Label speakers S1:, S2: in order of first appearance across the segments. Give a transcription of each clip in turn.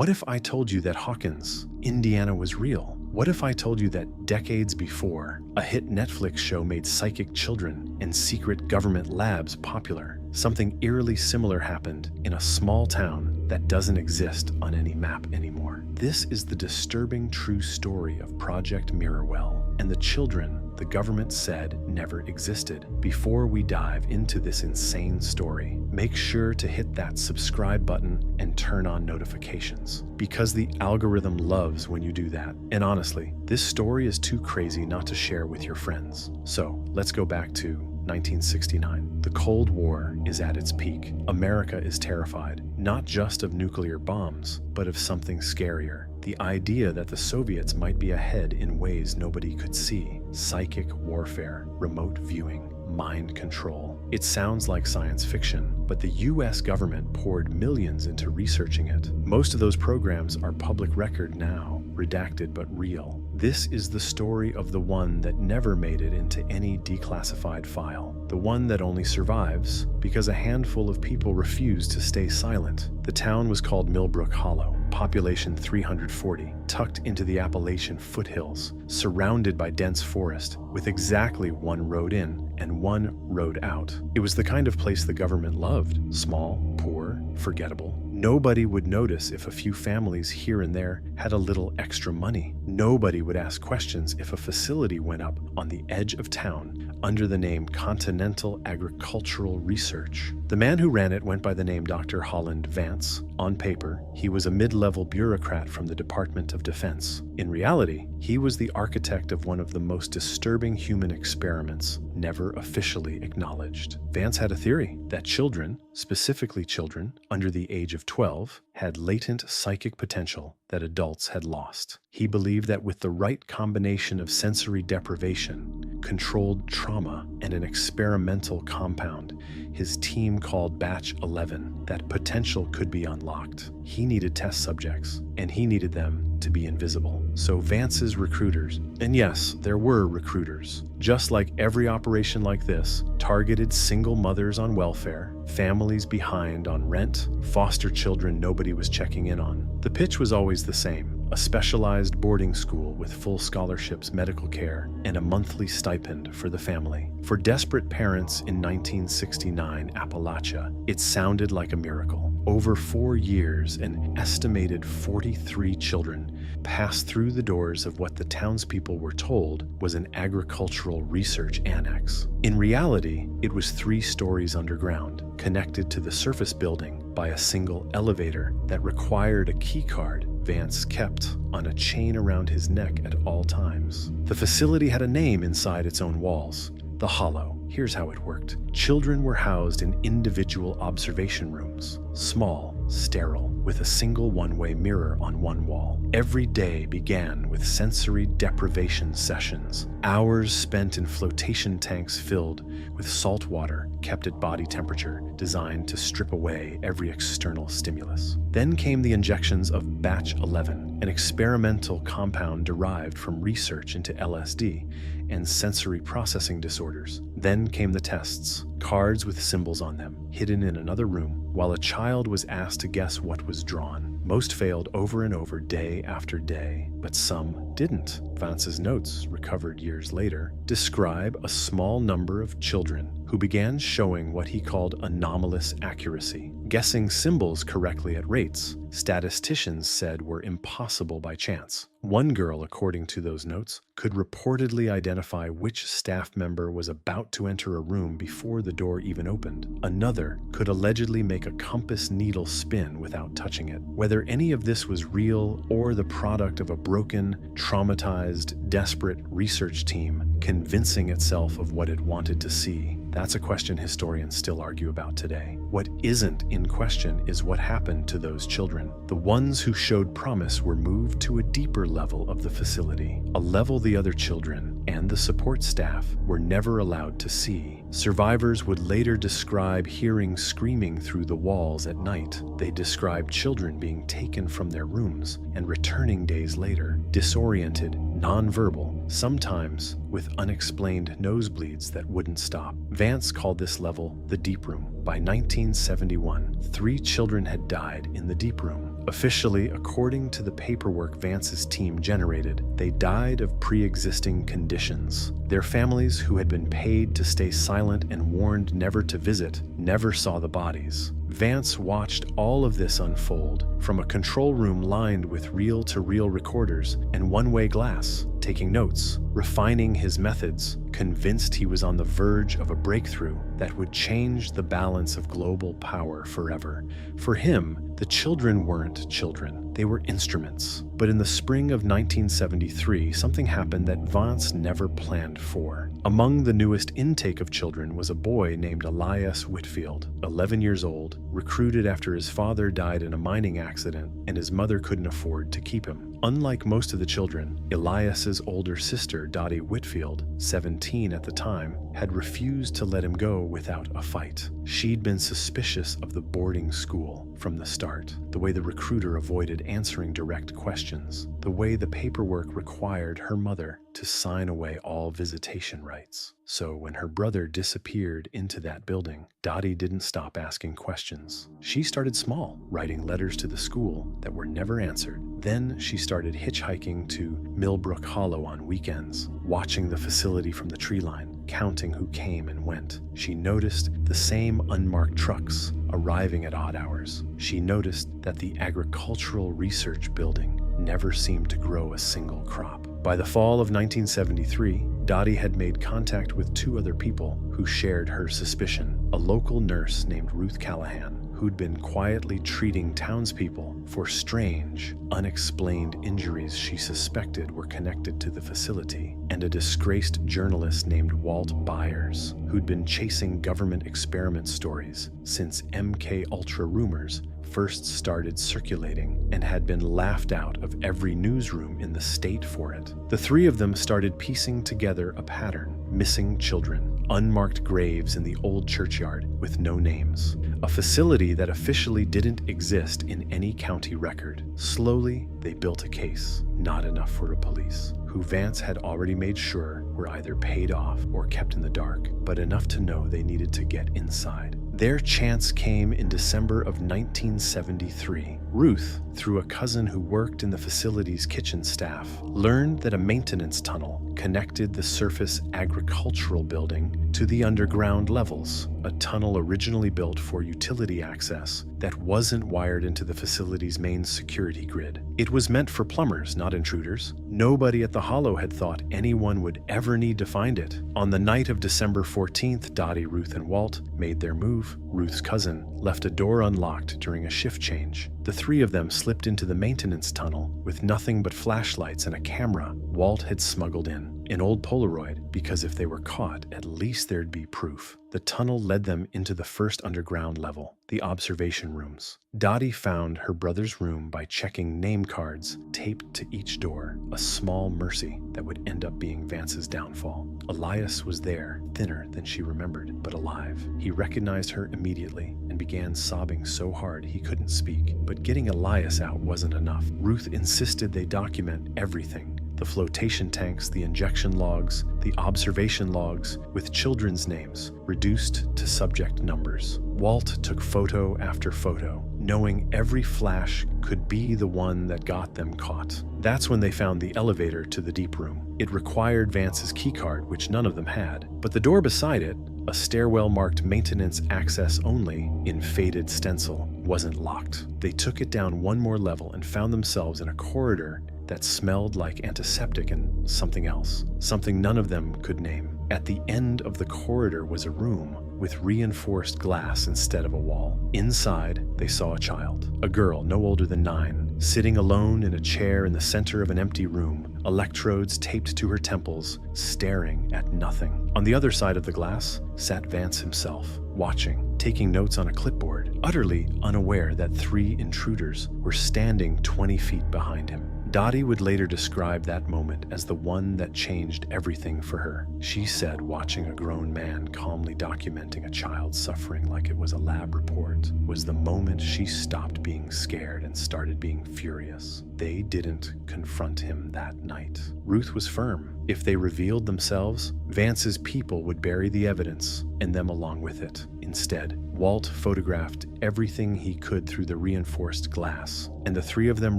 S1: What if I told you that Hawkins, Indiana was real? What if I told you that decades before, a hit Netflix show made psychic children and secret government labs popular? Something eerily similar happened in a small town that doesn't exist on any map anymore. This is the disturbing true story of Project Mirrorwell and the children the government said never existed. Before we dive into this insane story, make sure to hit that subscribe button and turn on notifications, because the algorithm loves when you do that. And honestly, this story is too crazy not to share with your friends. So let's go back to 1969. The Cold War is at its peak. America is terrified, not just of nuclear bombs, but of something scarier. The idea that the Soviets might be ahead in ways nobody could see. Psychic warfare, remote viewing, mind control. It sounds like science fiction, but the US government poured millions into researching it. Most of those programs are public record now, redacted but real. This is the story of the one that never made it into any declassified file. The one that only survives because a handful of people refused to stay silent. The town was called Millbrook Hollow, population 340, tucked into the Appalachian foothills, surrounded by dense forest, with exactly one road in and one road out. It was the kind of place the government loved. Small, poor, forgettable. Nobody would notice if a few families here and there had a little extra money. Nobody would ask questions if a facility went up on the edge of town under the name Continental Agricultural Research. The man who ran it went by the name Dr. Holland Vance. On paper, he was a mid-level bureaucrat from the Department of Defense. In reality, he was the architect of one of the most disturbing human experiments never officially acknowledged. Vance had a theory that children, specifically children under the age of 12, had latent psychic potential that adults had lost. He believed that with the right combination of sensory deprivation, controlled trauma, and an experimental compound his team called Batch 11, that potential could be unlocked. He needed test subjects, and he needed them to be invisible. So Vance's recruiters, and yes, there were recruiters, just like every operation like this, targeted single mothers on welfare, families behind on rent, foster children nobody was checking in on. The pitch was always the same: a specialized boarding school with full scholarships, medical care, and a monthly stipend for the family. For desperate parents in 1969 Appalachia, it sounded like a miracle. Over 4 years, an estimated 43 children passed through the doors of what the townspeople were told was an agricultural research annex. In reality, it was 3 stories underground, connected to the surface building by a single elevator that required a key card Vance kept on a chain around his neck at all times. The facility had a name inside its own walls: the Hollow. Here's how it worked. Children were housed in individual observation rooms, small, sterile, with a single one-way mirror on one wall. Every day began with sensory deprivation sessions, hours spent in flotation tanks filled with salt water kept at body temperature, designed to strip away every external stimulus. Then came the injections of Batch 11, an experimental compound derived from research into LSD and sensory processing disorders. Then came the tests, cards with symbols on them, hidden in another room, while a child was asked to guess what was drawn. Most failed over and over, day after day, but some didn't. Vance's notes, recovered years later, describe a small number of children who began showing what he called anomalous accuracy, guessing symbols correctly at rates statisticians said were impossible by chance. One girl, according to those notes, could reportedly identify which staff member was about to enter a room before the door even opened. Another could allegedly make a compass needle spin without touching it. Whether any of this was real or the product of a broken, traumatized, desperate research team convincing itself of what it wanted to see, that's a question historians still argue about today. What isn't in question is what happened to those children. The ones who showed promise were moved to a deeper level of the facility, a level the other children and the support staff were never allowed to see. Survivors would later describe hearing screaming through the walls at night. They described children being taken from their rooms and returning days later, disoriented, nonverbal, sometimes with unexplained nosebleeds that wouldn't stop. Vance called this level the deep room. By 1971, 3 children had died in the deep room. Officially, according to the paperwork Vance's team generated, they died of pre-existing conditions. Their families, who had been paid to stay silent and warned never to visit, never saw the bodies. Vance watched all of this unfold from a control room lined with reel-to-reel recorders and one-way glass, taking notes, refining his methods, convinced he was on the verge of a breakthrough that would change the balance of global power forever. For him, the children weren't children, they were instruments. But in the spring of 1973, something happened that Vance never planned for. Among the newest intake of children was a boy named Elias Whitfield, 11 years old, recruited after his father died in a mining accident and his mother couldn't afford to keep him. Unlike most of the children, Elias's older sister, Dottie Whitfield, 17 at the time, had refused to let him go without a fight. She'd been suspicious of the boarding school from the start, the way the recruiter avoided answering direct questions, the way the paperwork required her mother to sign away all visitation rights. So when her brother disappeared into that building, Dottie didn't stop asking questions. She started small, writing letters to the school that were never answered. Then she started hitchhiking to Millbrook Hollow on weekends, watching the facility from the tree line, counting who came and went. She noticed the same unmarked trucks arriving at odd hours. She noticed that the agricultural research building never seemed to grow a single crop. By the fall of 1973, Dottie had made contact with two other people who shared her suspicion: a local nurse named Ruth Callahan, who'd been quietly treating townspeople for strange, unexplained injuries she suspected were connected to the facility, and a disgraced journalist named Walt Byers, who'd been chasing government experiment stories since MK Ultra rumors first started circulating and had been laughed out of every newsroom in the state for it. The three of them started piecing together a pattern: missing children, unmarked graves in the old churchyard with no names, a facility that officially didn't exist in any county record. Slowly, they built a case, not enough for the police, who Vance had already made sure were either paid off or kept in the dark, but enough to know they needed to get inside. Their chance came in December of 1973. Ruth, through a cousin who worked in the facility's kitchen staff, learned that a maintenance tunnel connected the surface agricultural building to the underground levels, a tunnel originally built for utility access that wasn't wired into the facility's main security grid. It was meant for plumbers, not intruders. Nobody at the Hollow had thought anyone would ever need to find it. On the night of December 14th, Dottie, Ruth, and Walt made their move. Ruth's cousin left a door unlocked during a shift change. The three of them slipped into the maintenance tunnel with nothing but flashlights and a camera Walt had smuggled in, an old Polaroid, because if they were caught, at least there'd be proof. The tunnel led them into the first underground level, the observation rooms. Dottie found her brother's room by checking name cards taped to each door, a small mercy that would end up being Vance's downfall. Elias was there, thinner than she remembered, but alive. He recognized her immediately and began sobbing so hard he couldn't speak. But getting Elias out wasn't enough. Ruth insisted they document everything: the flotation tanks, the injection logs, the observation logs, with children's names reduced to subject numbers. Walt took photo after photo, knowing every flash could be the one that got them caught. That's when they found the elevator to the deep room. It required Vance's keycard, which none of them had, but the door beside it, a stairwell marked maintenance access only in faded stencil, wasn't locked. They took it down one more level and found themselves in a corridor that smelled like antiseptic and something else, something none of them could name. At the end of the corridor was a room with reinforced glass instead of a wall. Inside, they saw a child, a girl no older than 9, sitting alone in a chair in the center of an empty room, electrodes taped to her temples, staring at nothing. On the other side of the glass sat Vance himself, watching, taking notes on a clipboard, utterly unaware that 3 intruders were standing 20 feet behind him. Dottie would later describe that moment as the one that changed everything for her. She said watching a grown man calmly documenting a child suffering like it was a lab report was the moment she stopped being scared and started being furious. They didn't confront him that night. Ruth was firm. If they revealed themselves, Vance's people would bury the evidence, and them along with it. Instead, Walt photographed everything he could through the reinforced glass, and the three of them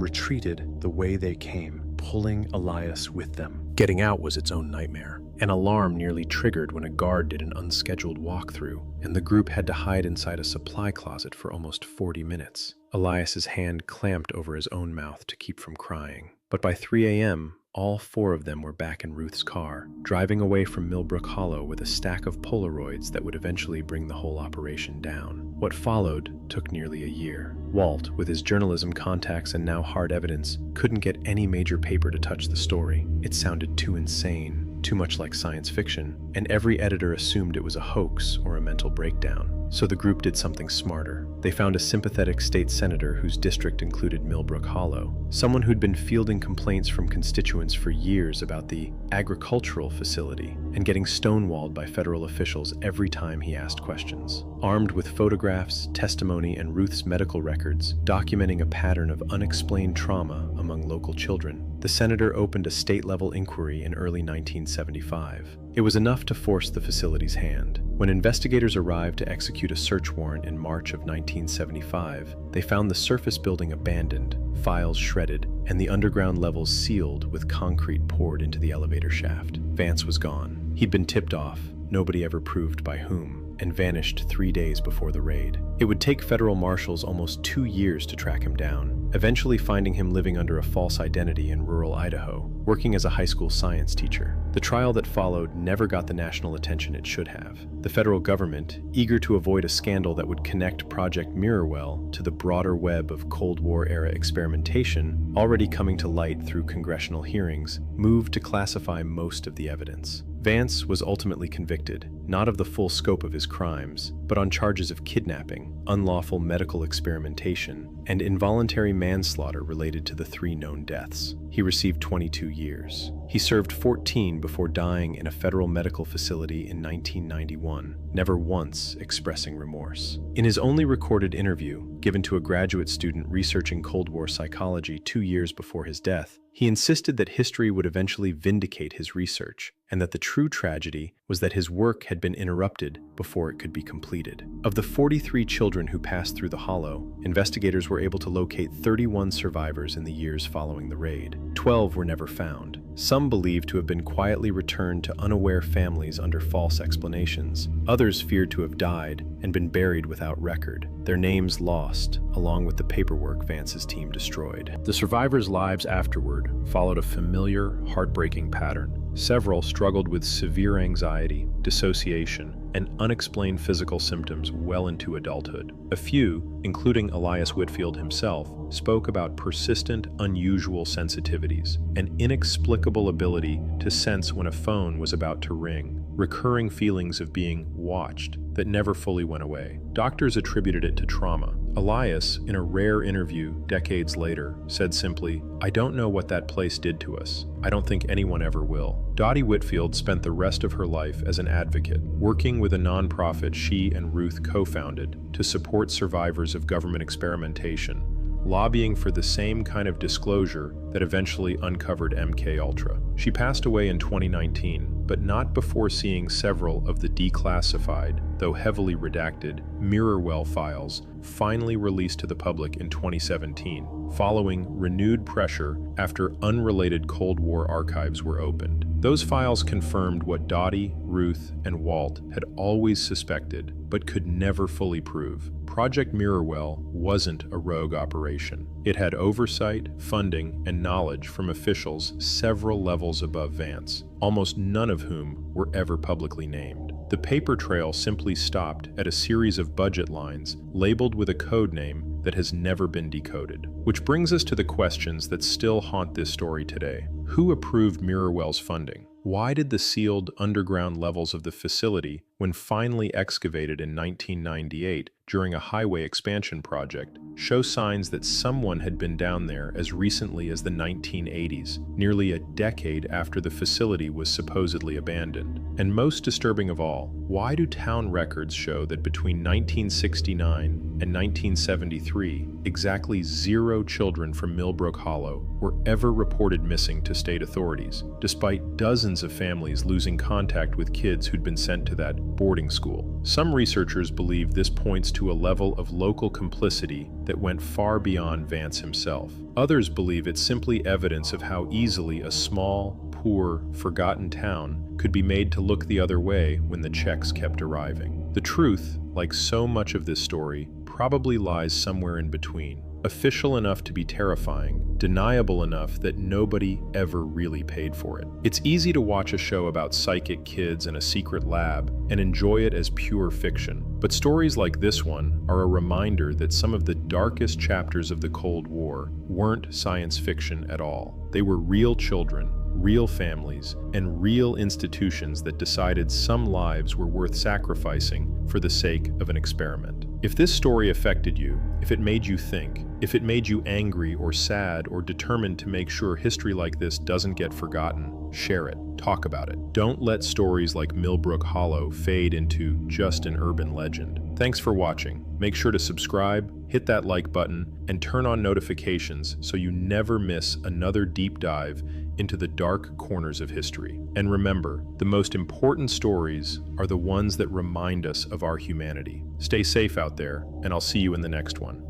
S1: retreated the way they came, pulling Elias with them.
S2: Getting out was its own nightmare. An alarm nearly triggered when a guard did an unscheduled walkthrough, and the group had to hide inside a supply closet for almost 40 minutes. Elias's hand clamped over his own mouth to keep from crying. But by 3 a.m., all four of them were back in Ruth's car, driving away from Millbrook Hollow with a stack of Polaroids that would eventually bring the whole operation down. What followed took nearly a year. Walt, with his journalism contacts and now hard evidence, couldn't get any major paper to touch the story. It sounded too insane, too much like science fiction, and every editor assumed it was a hoax or a mental breakdown. So the group did something smarter. They found a sympathetic state senator whose district included Millbrook Hollow, someone who'd been fielding complaints from constituents for years about the agricultural facility and getting stonewalled by federal officials every time he asked questions. Armed with photographs, testimony, and Ruth's medical records documenting a pattern of unexplained trauma among local children, the senator opened a state-level inquiry in early 1975. It was enough to force the facility's hand. When investigators arrived to execute a search warrant in March of 1975, they found the surface building abandoned, files shredded, and the underground levels sealed with concrete poured into the elevator shaft. Vance was gone. He'd been tipped off, nobody ever proved by whom, and vanished 3 days before the raid. It would take federal marshals almost 2 years to track him down, eventually finding him living under a false identity in rural Idaho, working as a high school science teacher. The trial that followed never got the national attention it should have. The federal government, eager to avoid a scandal that would connect Project Mirrorwell to the broader web of Cold War-era experimentation already coming to light through congressional hearings, moved to classify most of the evidence. Vance was ultimately convicted, not of the full scope of his crimes, but on charges of kidnapping, unlawful medical experimentation, and involuntary manslaughter related to the 3 known deaths. He received 22 years. He served 14 before dying in a federal medical facility in 1991, never once expressing remorse. In his only recorded interview, given to a graduate student researching Cold War psychology 2 years before his death, he insisted that history would eventually vindicate his research, and that the true tragedy was that his work had been interrupted before it could be completed. Of the 43 children who passed through the hollow, investigators were able to locate 31 survivors in the years following the raid. 12 were never found, some believed to have been quietly returned to unaware families under false explanations. Others feared to have died and been buried without record, their names lost, along with the paperwork Vance's team destroyed. The survivors' lives afterward followed a familiar, heartbreaking pattern. Several struggled with severe anxiety, dissociation, and unexplained physical symptoms well into adulthood. A few, including Elias Whitfield himself, spoke about persistent, unusual sensitivities, an inexplicable ability to sense when a phone was about to ring, recurring feelings of being watched that never fully went away. Doctors attributed it to trauma. Elias, in a rare interview decades later, said simply, "I don't know what that place did to us. I don't think anyone ever will." Dottie Whitfield spent the rest of her life as an advocate, working with a nonprofit she and Ruth co-founded to support survivors of government experimentation, lobbying for the same kind of disclosure that eventually uncovered MKUltra. She passed away in 2019, but not before seeing several of the declassified, though heavily redacted, Mirrorwell files finally released to the public in 2017, following renewed pressure after unrelated Cold War archives were opened. Those files confirmed what Dottie, Ruth, and Walt had always suspected, but could never fully prove. Project Mirrorwell wasn't a rogue operation. It had oversight, funding, and knowledge from officials several levels above Vance, almost none of whom were ever publicly named. The paper trail simply stopped at a series of budget lines labeled with a code name that has never been decoded. Which brings us to the questions that still haunt this story today. Who approved Mirrorwell's funding? Why did the sealed underground levels of the facility, when finally excavated in 1998 during a highway expansion project, show signs that someone had been down there as recently as the 1980s, nearly a decade after the facility was supposedly abandoned? And most disturbing of all, why do town records show that between 1969 and 1973, exactly 0 children from Millbrook Hollow were ever reported missing to state authorities, despite dozens of families losing contact with kids who'd been sent to that boarding school? Some researchers believe this points to a level of local complicity that went far beyond Vance himself. Others believe it's simply evidence of how easily a small, poor, forgotten town could be made to look the other way when the checks kept arriving. The truth, like so much of this story, probably lies somewhere in between. Official enough to be terrifying, deniable enough that nobody ever really paid for it. It's easy to watch a show about psychic kids in a secret lab and enjoy it as pure fiction. But stories like this one are a reminder that some of the darkest chapters of the Cold War weren't science fiction at all. They were real children, real families, and real institutions that decided some lives were worth sacrificing for the sake of an experiment. If this story affected you, if it made you think, if it made you angry or sad or determined to make sure history like this doesn't get forgotten, share it, talk about it. Don't let stories like Millbrook Hollow fade into just an urban legend. Thanks for watching. Make sure to subscribe, hit that like button, and turn on notifications so you never miss another deep dive into the dark corners of history. And remember, the most important stories are the ones that remind us of our humanity. Stay safe out there, and I'll see you in the next one.